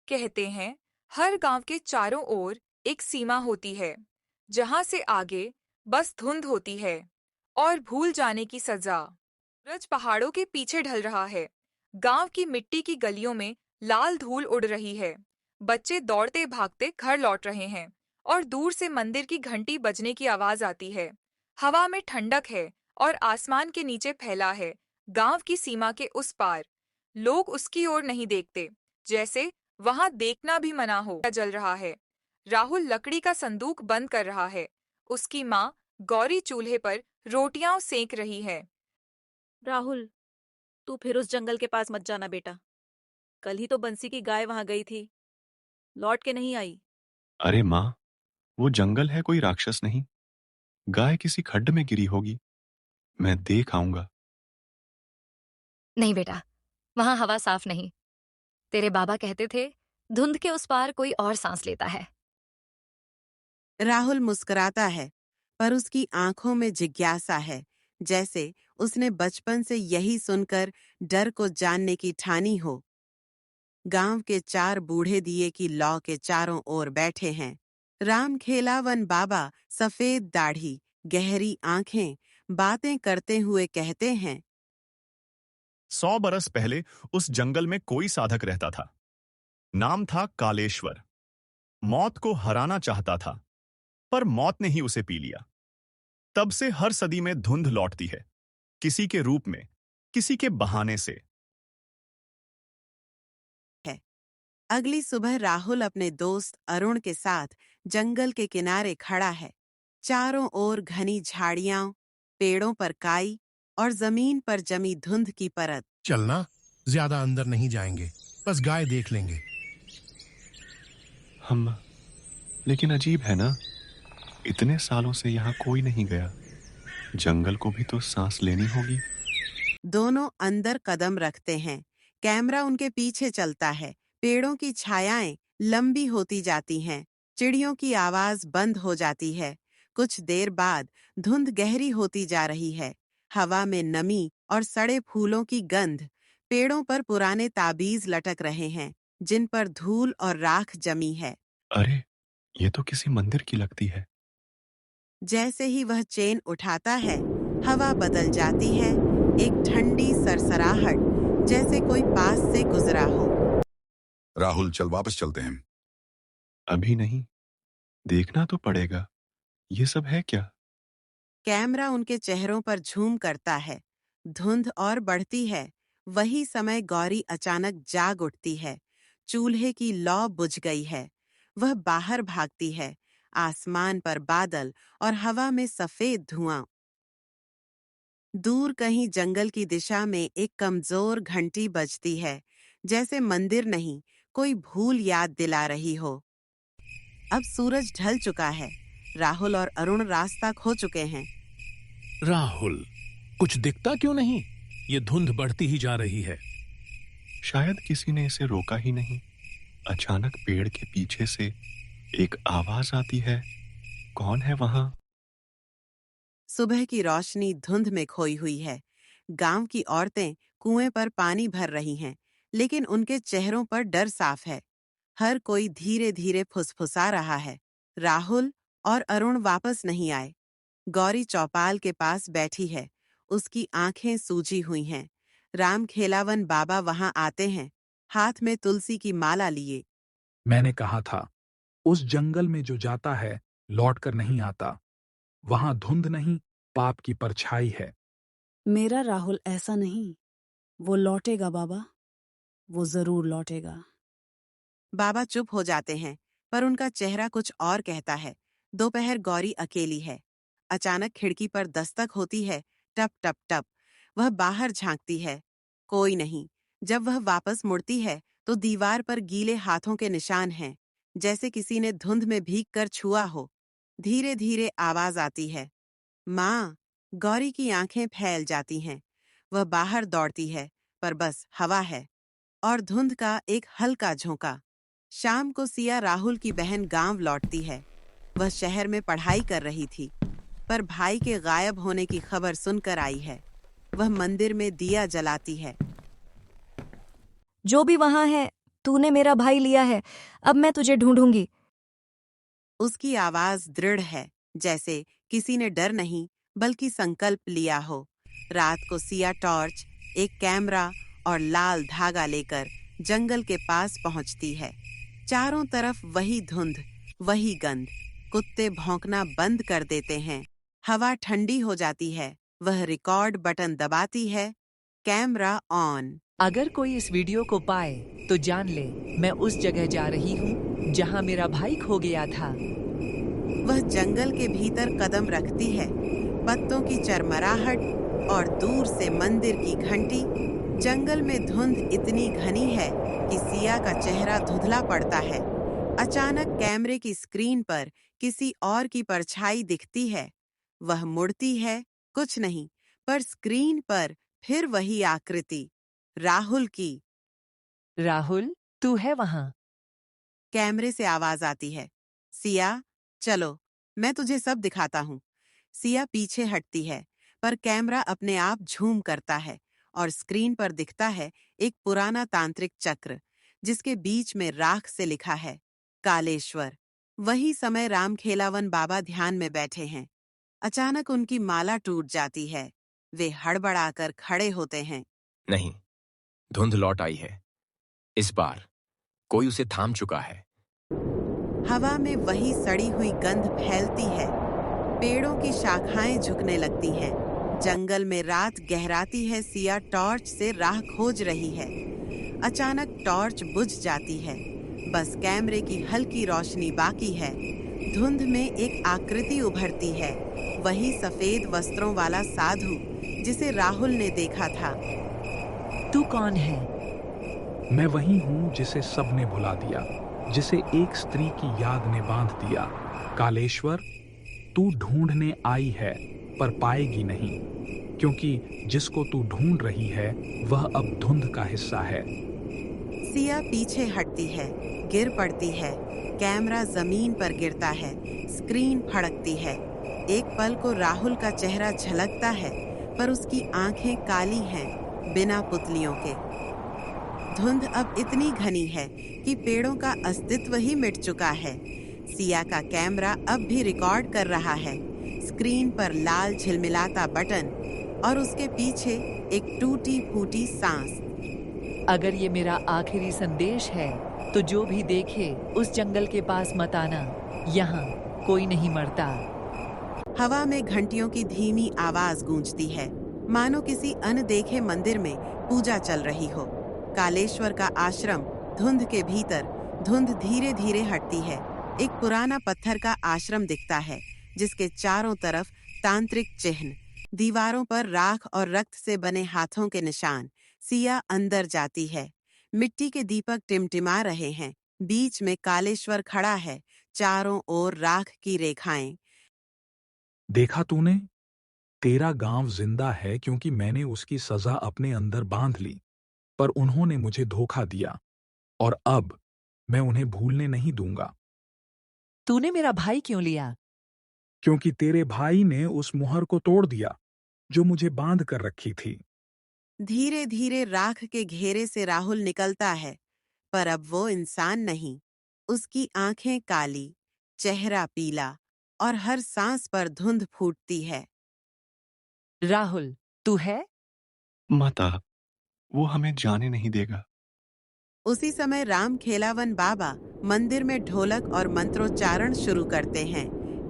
कहते हैं हर गांव के चारों ओर एक सीमा होती है जहां से आगे बस धुंध होती है और भूल जाने की सजा। सूरज पहाड़ों के पीछे ढल रहा है। गांव की मिट्टी की गलियों में लाल धूल उड़ रही है। बच्चे दौड़ते भागते घर लौट रहे हैं और दूर से मंदिर की घंटी बजने की आवाज आती है। हवा में ठंडक है और आसमान के नीचे फैला है गांव की सीमा के उस पार। लोग उसकी ओर नहीं देखते, जैसे वहां देखना भी मना हो। जल रहा है। राहुल लकड़ी का संदूक बंद कर रहा है। उसकी माँ गौरी चूल्हे पर रोटियां सेक रही है। राहुल, तू फिर उस जंगल के पास मत जाना बेटा। कल ही तो बंसी की गाय वहां गई थी, लौट के नहीं आई। अरे माँ, वो जंगल है, कोई राक्षस नहीं। गाय किसी खड्ड में गिरी होगी। मैं देख आऊंगा। नहीं बेटा, वहां हवा साफ नहीं। तेरे बाबा कहते थे धुंध के उस पार कोई और सांस लेता है। राहुल मुस्कुराता है, पर उसकी आंखों में जिज्ञासा है, जैसे उसने बचपन से यही सुनकर डर को जानने की ठानी हो। गांव के 4 बूढ़े दिए की लौ के चारों ओर बैठे हैं। राम खेलावन बाबा, सफेद दाढ़ी, गहरी आंखें, बातें करते हुए कहते हैं, 100 बरस पहले उस जंगल में कोई साधक रहता था। नाम था कालेश्वर। मौत को हराना चाहता था, पर मौत ने ही उसे पी लिया। तब से हर सदी में धुंध लौटती है, किसी के रूप में, किसी के बहाने से। है। अगली सुबह राहुल अपने दोस्त अरुण के साथ जंगल के किनारे खड़ा है। चारों ओर घनी झाड़ियां, पेड़ों पर काई और जमीन पर जमी धुंध की परत। चलना, ज्यादा अंदर नहीं जाएंगे, बस गाय देख लेंगे। हम लेकिन अजीब है ना, इतने सालों से यहाँ कोई नहीं गया। जंगल को भी तो सांस लेनी होगी। दोनों अंदर कदम रखते हैं। कैमरा उनके पीछे चलता है। पेड़ों की छायाएं लंबी होती जाती हैं। चिड़ियों की आवाज बंद हो जाती है। कुछ देर बाद धुंध गहरी होती जा रही है। हवा में नमी और सड़े फूलों की गंध। पेड़ों पर पुराने ताबीज लटक रहे हैं, जिन पर धूल और राख जमी है। अरे, ये तो किसी मंदिर की लगती है। जैसे ही वह चेन उठाता है, हवा बदल जाती है। एक ठंडी सरसराहट, जैसे कोई पास से गुजरा हो। राहुल, चल वापस चलते हैं। अभी नहीं, देखना तो पड़ेगा। ये सब है क्या? कैमरा उनके चेहरों पर झूम करता है। धुंध और बढ़ती है। वही समय गौरी अचानक जाग उठती है। चूल्हे की लौ बुझ गई है। वह बाहर भागती है। आसमान पर बादल और हवा में सफेद धुआं। दूर कहीं जंगल की दिशा में एक कमजोर घंटी बजती है, जैसे मंदिर नहीं, कोई भूल याद दिला रही हो। अब सूरज ढल चुका है। राहुल और अरुण रास्ता खो चुके हैं। राहुल, कुछ दिखता क्यों नहीं? ये धुंध बढ़ती ही जा रही है। शायद किसी ने इसे रोका ही नहीं। अचानक पेड़ के पीछे से एक आवाज आती है। कौन है वहां? सुबह की रोशनी धुंध में खोई हुई है। गांव की औरतें कुएं पर पानी भर रही हैं, लेकिन उनके चेहरों पर डर साफ है। हर कोई धीरे धीरे फुसफुसा रहा है। राहुल और अरुण वापस नहीं आए। गौरी चौपाल के पास बैठी है। उसकी आंखें सूजी हुई हैं। राम खेलावन बाबा वहां आते हैं, हाथ में तुलसी की माला लिए। मैंने कहा था, उस जंगल में जो जाता है लौट कर नहीं आता। वहां धुंध नहीं, पाप की परछाई है। मेरा राहुल ऐसा नहीं। वो लौटेगा बाबा, वो जरूर लौटेगा। बाबा चुप हो जाते हैं, पर उनका चेहरा कुछ और कहता है। दोपहर गौरी अकेली है। अचानक खिड़की पर दस्तक होती है। टप टप टप। वह बाहर झांकती है। कोई नहीं। जब वह वापस मुड़ती है, तो दीवार पर गीले हाथों के निशान हैं, जैसे किसी ने धुंध में भीग कर छुआ हो। धीरे धीरे आवाज आती है, माँ। गौरी की आंखें फैल जाती हैं। वह बाहर दौड़ती है, पर बस हवा है और धुंध का एक हल्का झोंका। शाम को सिया राहुल की बहन गांव लौटती है। वह शहर में पढ़ाई कर रही थी, पर भाई के गायब होने की खबर सुनकर आई है। वह मंदिर में दिया जलाती है। जो भी वहां है, तूने मेरा भाई लिया है, अब मैं तुझे ढूंढूंगी। उसकी आवाज दृढ़ है, जैसे किसी ने डर नहीं बल्कि संकल्प लिया हो। रात को सिया टॉर्च, एक कैमरा और लाल धागा लेकर जंगल के पास पहुंचती है। चारों तरफ वही धुंध, वही गंध। कुत्ते भौंकना बंद कर देते हैं। हवा ठंडी हो जाती है। वह रिकॉर्ड बटन दबाती है। Camera on. अगर कोई इस वीडियो को पाए तो जान ले, मैं उस जगह जा रही हूँ जहाँ मेरा भाई खो गया था। वह जंगल के भीतर कदम रखती है। पत्तों की चरमराहट और दूर से मंदिर की घंटी। जंगल में धुंध इतनी घनी है कि सिया का चेहरा धुंधला पड़ता है। अचानक कैमरे की स्क्रीन पर किसी और की परछाई दिखती है। वह मुड़ती है, कुछ नहीं, पर स्क्रीन पर फिर वही आकृति, राहुल की। राहुल, तू है वहाँ? कैमरे से आवाज आती है, सिया, चलो, मैं तुझे सब दिखाता हूँ। सिया पीछे हटती है, पर कैमरा अपने आप झूम करता है और स्क्रीन पर दिखता है एक पुराना तांत्रिक चक्र, जिसके बीच में राख से लिखा है कालेश्वर। वही समय रामखेलावन बाबा ध्यान में बैठे हैं। अचानक उनकी माला टूट जाती है। वे हड़बड़ाकर खड़े होते हैं। नहीं, धुंध लौट आई है। इस बार कोई उसे थाम चुका है। हवा में वही सड़ी हुई गंध फैलती है। पेड़ों की शाखाएं झुकने लगती हैं। जंगल में रात गहराती है। सिया टॉर्च से राह खोज रही है। अचानक टॉर्च बुझ जाती है। बस कैमरे की हल्की रोशनी बाकी है। धुंध में एक आकृति उभरती है, वही सफेद वस्त्रों वाला साधु जिसे राहुल ने देखा था। तू कौन है? मैं वही हूँ जिसे सबने भुला दिया, जिसे एक स्त्री की याद ने बांध दिया। कालेश्वर, तू ढूंढने आई है पर पाएगी नहीं, क्योंकि जिसको तू ढूंढ रही है वह अब धुंध का हिस्सा है। सिया पीछे हटती है, गिर पड़ती है। कैमरा जमीन पर गिरता है। स्क्रीन फड़कती है। एक पल को राहुल का चेहरा झलकता है, पर उसकी आंखें काली हैं, बिना पुतलियों के। धुंध अब इतनी घनी है कि पेड़ों का अस्तित्व ही मिट चुका है। सिया का कैमरा अब भी रिकॉर्ड कर रहा है। स्क्रीन पर लाल झिलमिलाता बटन और उसके पीछे एक टूटी फूटी सांस। अगर ये मेरा आखिरी संदेश है तो जो भी देखे उस जंगल के पास मत आना। यहाँ कोई नहीं मरता। हवा में घंटियों की धीमी आवाज गूंजती है, मानो किसी अनदेखे मंदिर में पूजा चल रही हो। कालेश्वर का आश्रम धुंध के भीतर। धुंध धीरे धीरे हटती है। एक पुराना पत्थर का आश्रम दिखता है, जिसके चारों तरफ तांत्रिक चिन्ह, दीवारों पर राख और रक्त से बने हाथों के निशान। सिया अंदर जाती है। मिट्टी के दीपक टिमटिमा रहे हैं। बीच में कालेश्वर खड़ा है, चारों ओर राख की रेखाएं। देखा तूने? तेरा गांव जिंदा है क्योंकि मैंने उसकी सजा अपने अंदर बांध ली, पर उन्होंने मुझे धोखा दिया और अब मैं उन्हें भूलने नहीं दूंगा। तूने मेरा भाई क्यों लिया? क्योंकि तेरे भाई ने उस मुहर को तोड़ दिया जो मुझे बांध कर रखी थी। धीरे धीरे राख के घेरे से राहुल निकलता है, पर अब वो इंसान नहीं। उसकी आंखें काली, चेहरा पीला और हर सांस पर धुंध फूटती है। राहुल, तू है? माता, वो हमें जाने नहीं देगा। उसी समय रामखेलावन बाबा मंदिर में ढोलक और मंत्रोच्चारण शुरू करते हैं।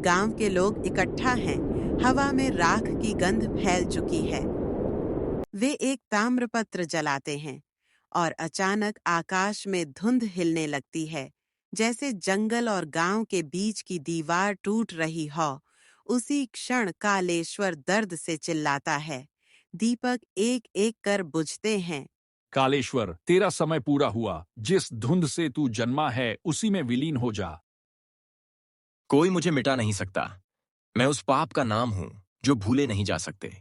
गांव के लोग इकट्ठा हैं। हवा में राख की गंध फैल चुकी है। वे एक ताम्रपत्र जलाते हैं और अचानक आकाश में धुंध हिलने लगती है, जैसे जंगल और गांव के बीच की दीवार टूट रही हो। उसी क्षण कालेश्वर दर्द से चिल्लाता है। दीपक एक एक कर बुझते हैं। कालेश्वर, तेरा समय पूरा हुआ। जिस धुंध से तू जन्मा है उसी में विलीन हो जा। कोई मुझे मिटा नहीं सकता। मैं उस पाप का नाम हूं जो भूले नहीं जा सकते।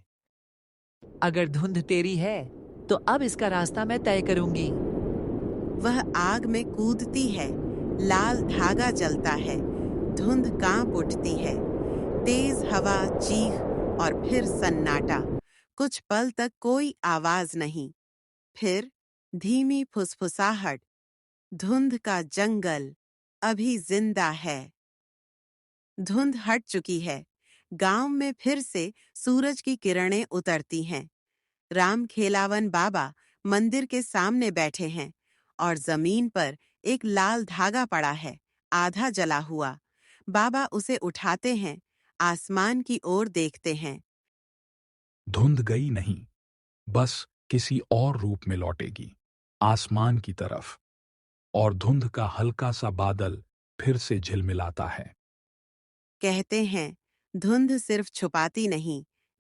अगर धुंध तेरी है तो अब इसका रास्ता मैं तय करूंगी। वह आग में कूदती है। लाल धागा जलता है। धुंध कांप उठती है। तेज हवा, चीख और फिर सन्नाटा। कुछ पल तक कोई आवाज नहीं। फिर धीमी फुसफुसाहट, धुंध का जंगल अभी जिंदा है। धुंध हट चुकी है। गांव में फिर से सूरज की किरणें उतरती हैं। राम खेलावन बाबा मंदिर के सामने बैठे हैं और जमीन पर एक लाल धागा पड़ा है, आधा जला हुआ। बाबा उसे उठाते हैं, आसमान की ओर देखते हैं। धुंध गई नहीं, बस किसी और रूप में लौटेगी, आसमान की तरफ। और धुंध का हल्का सा बादल फिर से झिलमिलाता है। कहते हैं, धुंध सिर्फ छुपाती नहीं,